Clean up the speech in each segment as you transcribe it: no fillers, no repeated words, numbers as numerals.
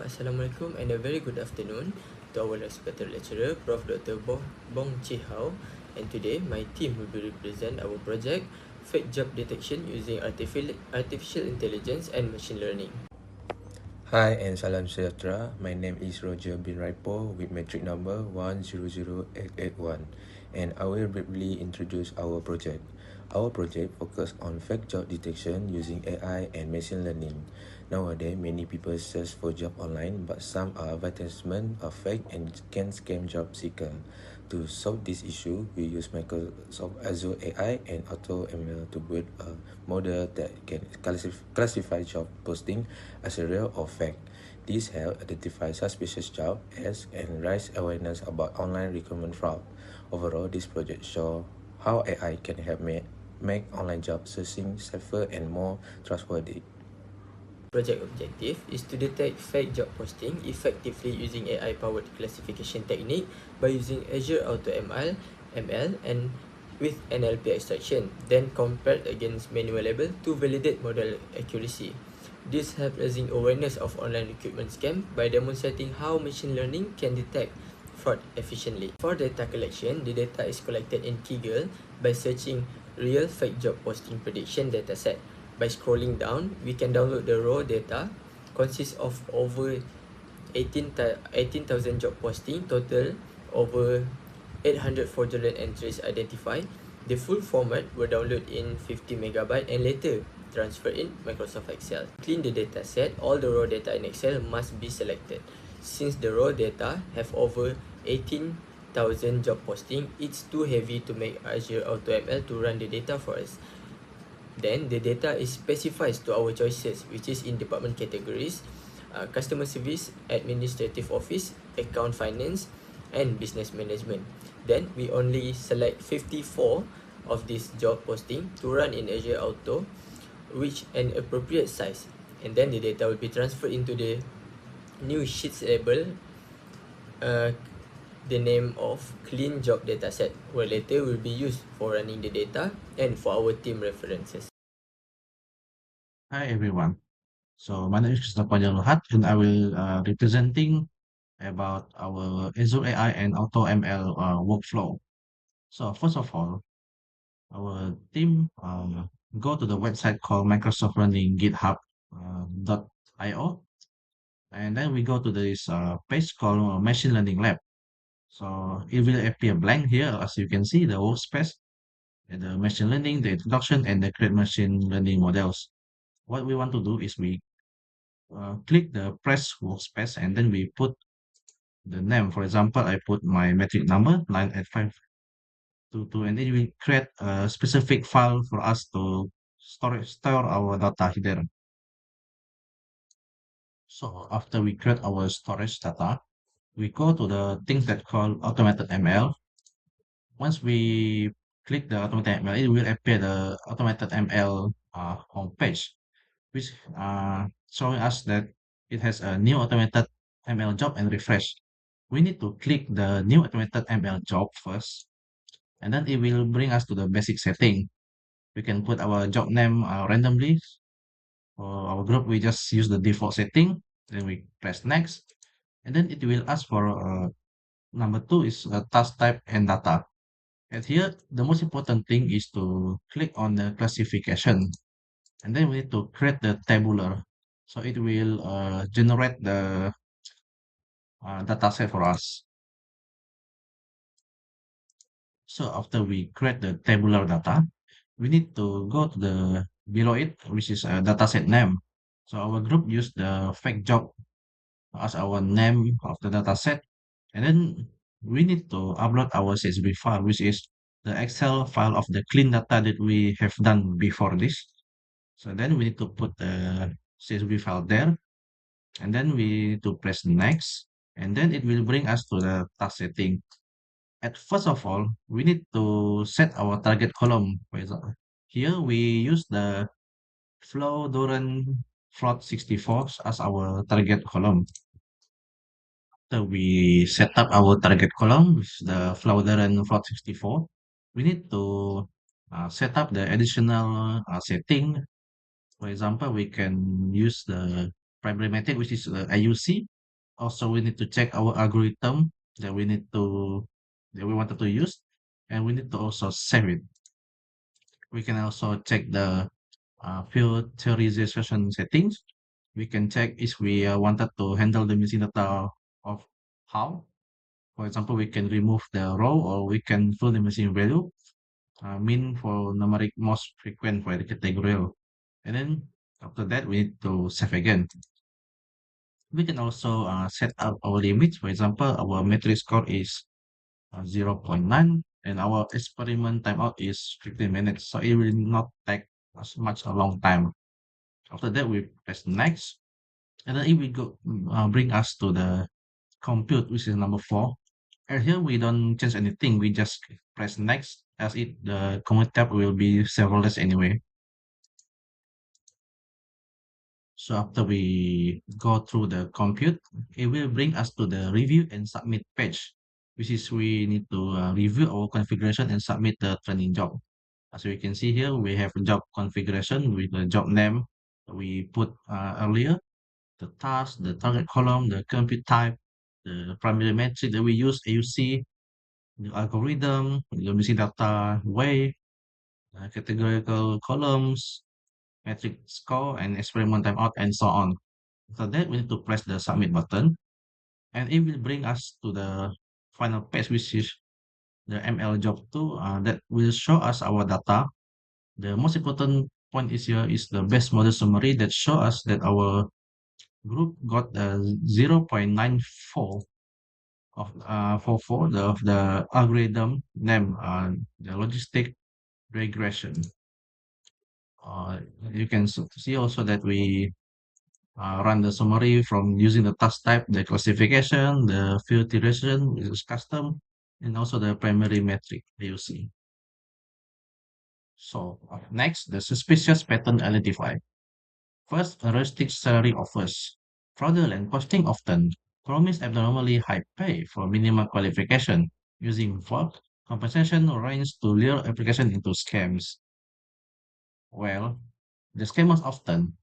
Assalamualaikum and a very good afternoon to our respected lecturer, Prof. Dr. Bong Chi Hao. And today, my team will be represent our project, Fake Job Detection using Artificial Intelligence and Machine Learning. Hi and salam sejahtera. My name is Roger bin Raipo with metric number 100881, and I will briefly introduce our project. Our project focuses on fake job detection using AI and machine learning. Nowadays, many people search for job online, but some advertisements are fake and can scam job seeker. To solve this issue, we use Microsoft Azure AI and AutoML to build a model that can classify job posting as a real or fake. This helps identify suspicious jobs and raise awareness about online recruitment fraud. Overall, this project shows how AI can help make online job searching safer and more trustworthy. Project objective is to detect fake job posting effectively using AI-powered classification technique by using Azure AutoML ML and with NLP extraction, then compared against manual label to validate model accuracy. This helps raising awareness of online recruitment scam by demonstrating how machine learning can detect fraud efficiently. For data collection, the data is collected in Kaggle by searching real fake job posting prediction dataset. By scrolling down, we can download the raw data, consists of over 18,000 job posting, total over 800 fraudulent entries identified. The full format will download in 50 megabyte and later transfer in Microsoft Excel. Clean the data set, all the raw data in Excel must be selected. Since the raw data have over 18,000 job posting, it's too heavy to make Azure AutoML to run the data for us. Then the data is specified to our choices, which is in department categories, customer service, administrative office, account finance, and business management. Then we only select 54 of this job posting to run in Azure Auto, which an appropriate size. And then the data will be transferred into the new sheets label, the name of clean job dataset, where later will be used for running the data and for our team references. Hi everyone. So my name is Christopher Luhat and I will representing about our Azure AI and AutoML workflow. So first of all, our team go to the website called Microsoft Learning GitHub .io, and then we go to this page called Machine Learning Lab. So it will appear blank here, as you can see, the workspace, and the machine learning, the introduction, and the create machine learning models. What we want to do is we click the press workspace and then we put the name. For example, I put my metric number 98522, and then we create a specific file for us to store our data here. So after we create our storage data, we go to the things that called automated ML. Once we click the automated ML, it will appear the automated ML homepage, which showing us that it has a new automated ML job and refresh. We need to click the new automated ML job first, and then it will bring us to the basic setting. We can put our job name randomly. For our group, we just use the default setting. Then we press next, and then it will ask for number two is task type and data. And here, the most important thing is to click on the classification, and then we need to create the tabular. So it will generate the data set for us. So after we create the tabular data, we need to go to the below it, which is a dataset name. So our group use the fake job as our name of the dataset, and then we need to upload our CSV file, which is the Excel file of the clean data that we have done before this. So then we need to put the CSV file there, and then we need to press next, and then it will bring us to the task setting. At first of all, we need to set our target column. For example, here we use the flow Doran float 64 as our target column. After we set up our target column with the flow Doran float 64, we need to set up the additional setting. For example, we can use the primary method, which is the IUC, Also, we need to check our algorithm that that we wanted to use, and we need to also save it. We can also check the filterization settings. We can check if we wanted to handle the missing data of how. For example, we can remove the row or we can fill the missing value, mean for numeric most frequent for the category. And then after that, we need to save again. We can also set up our limits. For example, our metric score is zero point 0.9 and our experiment timeout is 15 minutes. So it will not take as much a long time. After that, we press next. And then it will bring us to the compute, which is number 4. And here we don't change anything. We just press next as the compute tab will be serverless anyway. So after we go through the compute, it will bring us to the review and submit page, which is we need to review our configuration and submit the training job. As we can see here, we have a job configuration with the job name we put earlier, the task, the target column, the compute type, the primary metric that we use, AUC, the algorithm, the missing data way, categorical columns, metric score, and experiment timeout, and so on. After that, we need to press the submit button, and it will bring us to the final page, which is the ML job 2 that will show us our data. The most important point is here is the base model summary that show us that our group got 0.94 of the algorithm name, the logistic regression. You can see also that we run the summary from using the task type, the classification, the filtration, which is custom, and also the primary metric AUC. So next, the suspicious pattern identified. First, heuristic salary offers. Fraudulent posting often promise abnormally high pay for minimum qualification using fraud compensation range to lure application into scams. Well, the scammers often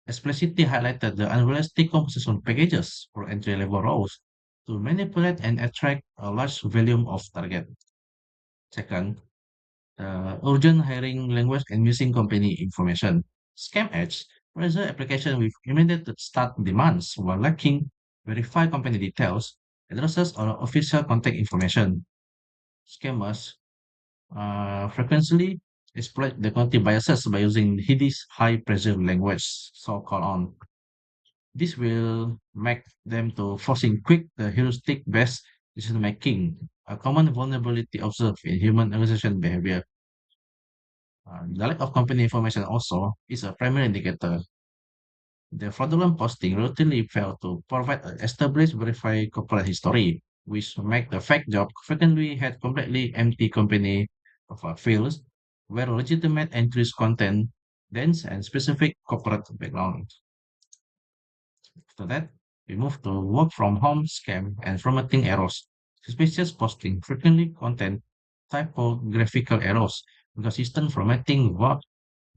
explicitly highlighted the unrealistic compensation packages for entry-level roles to manipulate and attract a large volume of target. Second, urgent hiring language and missing company information. Scam ads pressure application with immediate start demands while lacking verified company details, addresses, or official contact information. Scammers frequently exploit the quantity biases by using hideous high pressure language, so-called on. This will make them to forcing quick the heuristic based decision making, a common vulnerability observed in human organization behavior. The lack of company information also is a primary indicator. The fraudulent posting routinely fail to provide an established verified corporate history, which make the fake job frequently had completely empty company fields where legitimate entries contain dense and specific corporate background. After that, we move to work from home scam and formatting errors. Suspicious posting frequently contain typographical errors, inconsistent formatting, vague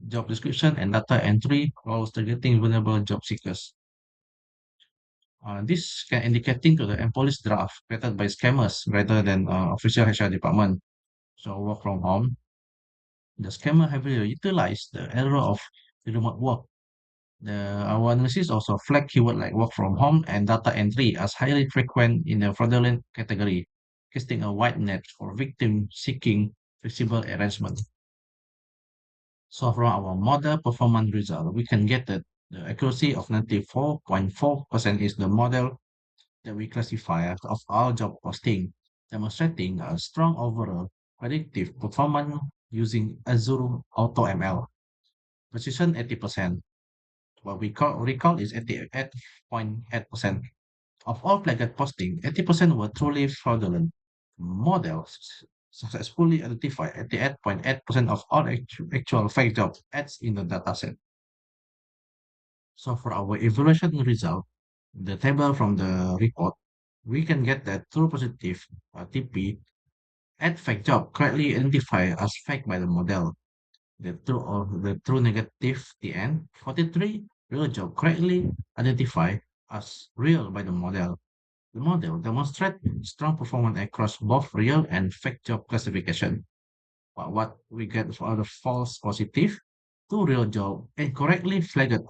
job description, and data entry while targeting vulnerable job seekers. This can indicating to the employee's draft created by scammers rather than official HR department. So work from home, the scammer heavily utilize the error of remote work. Our analysis also flag keyword like work from home and data entry as highly frequent in the fraudulent category, casting a wide net for victims seeking flexible arrangement. So from our model performance result, we can get that the accuracy of 94.4% is the model that we classify of all job posting, demonstrating a strong overall predictive performance using Azure AutoML. Precision 80%. What we recall is 88.8%. Of all flagged posting, 80% were truly fraudulent. Models successfully identified 88.8% of all actual fake job ads in the dataset. So for our evaluation result, the table from the report, we can get that true positive TP ad fake job correctly identified as fake by the model. The true negative TN 43 real job correctly identified as real by the model. The model demonstrates strong performance across both real and fake job classification. But what we get for the false positive, two real job incorrectly flagged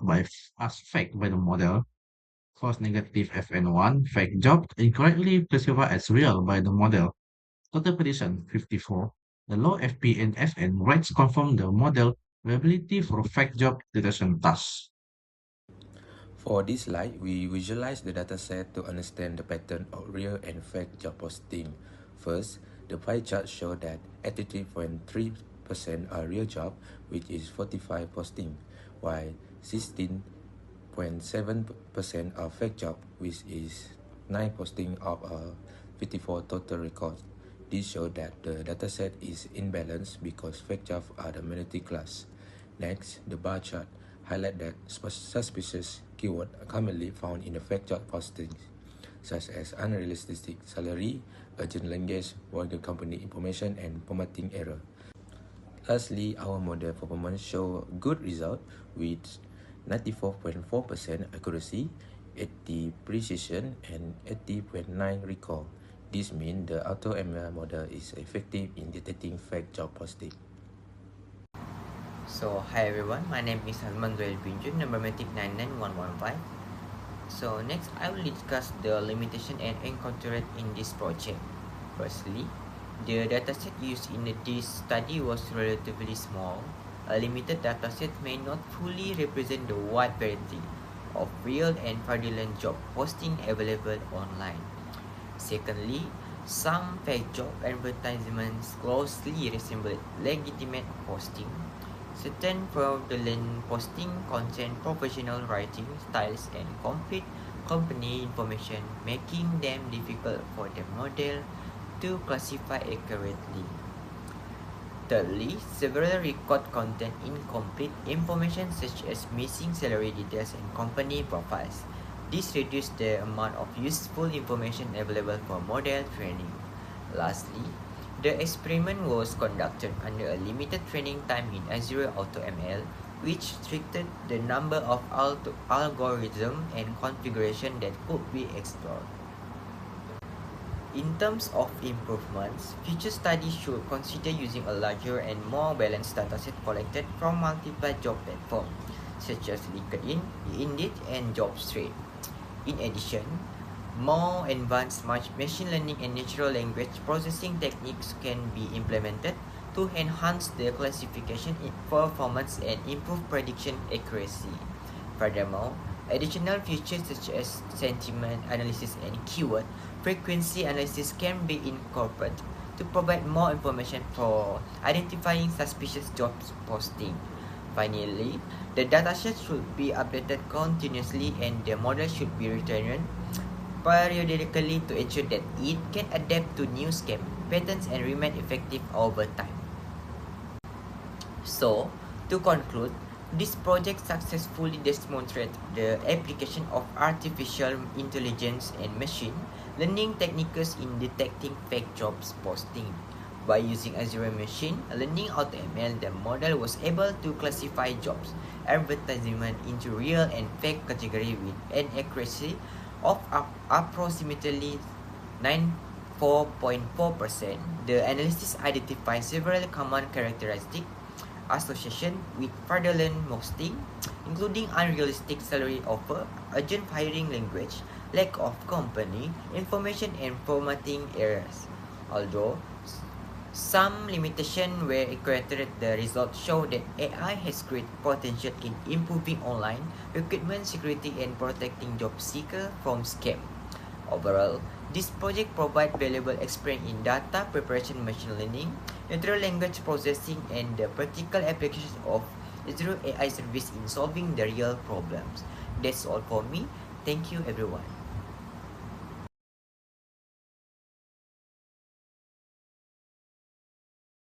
as fake by the model. False negative FN1 fake job incorrectly classified as real by the model. Total petition 54. The low FP and FN rates confirm the model reliability for fake job detection tasks. For this slide, we visualize the dataset to understand the pattern of real and fake job posting. First, the pie chart shows that 83.3% are real job, which is 45 posting, while 16.7% are fake job, which is 9 posting of 54 total records. This shows that the dataset is imbalanced because fake jobs are the minority class. Next, the bar chart highlight that suspicious keywords are commonly found in the fake job postings, such as unrealistic salary, urgent language, vulgar company information, and formatting error. Lastly, our model performance show good result with 94.4% accuracy, 80 precision, and 80.9 recall. This means the AutoML model is effective in detecting fake job posting. So, hi everyone, my name is Salman Zoel Binjun, number matic 99115. So, next I will discuss the limitation and encountered in this project. Firstly, the dataset used in this study was relatively small. A limited dataset may not fully represent the wide variety of real and fraudulent job posting available online. Secondly, some fake job advertisements closely resemble legitimate posting. Certain fraudulent posting contain professional writing styles and complete company information, making them difficult for the model to classify accurately. Thirdly, several records contain incomplete information such as missing salary details and company profiles. This reduces the amount of useful information available for model training. Lastly, the experiment was conducted under a limited training time in Azure AutoML, which restricted the number of algorithms and configuration that could be explored. In terms of improvements, future studies should consider using a larger and more balanced dataset collected from multiple job platforms, such as LinkedIn, Indeed, and JobStreet. In addition, more advanced machine learning and natural language processing techniques can be implemented to enhance the classification performance and improve prediction accuracy. Furthermore, additional features such as sentiment analysis and keyword frequency analysis can be incorporated to provide more information for identifying suspicious job posting. Finally, the dataset should be updated continuously and the model should be returned periodically to ensure that it can adapt to new scam patterns and remain effective over time. So, to conclude, this project successfully demonstrates the application of artificial intelligence and machine learning techniques in detecting fake jobs posting. By using Azure Machine Learning AutoML, the model was able to classify jobs advertisement into real and fake category with an accuracy of approximately 94.4%. The analysis identifies several common characteristics association with fraudulent posting, including unrealistic salary offer, urgent hiring language, lack of company information, and formatting errors. Although some limitations were encountered, the results show that AI has great potential in improving online recruitment security and protecting job seekers from scam. Overall, this project provides valuable experience in data preparation, machine learning, natural language processing, and the practical applications of Azure AI service in solving the real problems. That's all for me. Thank you, everyone.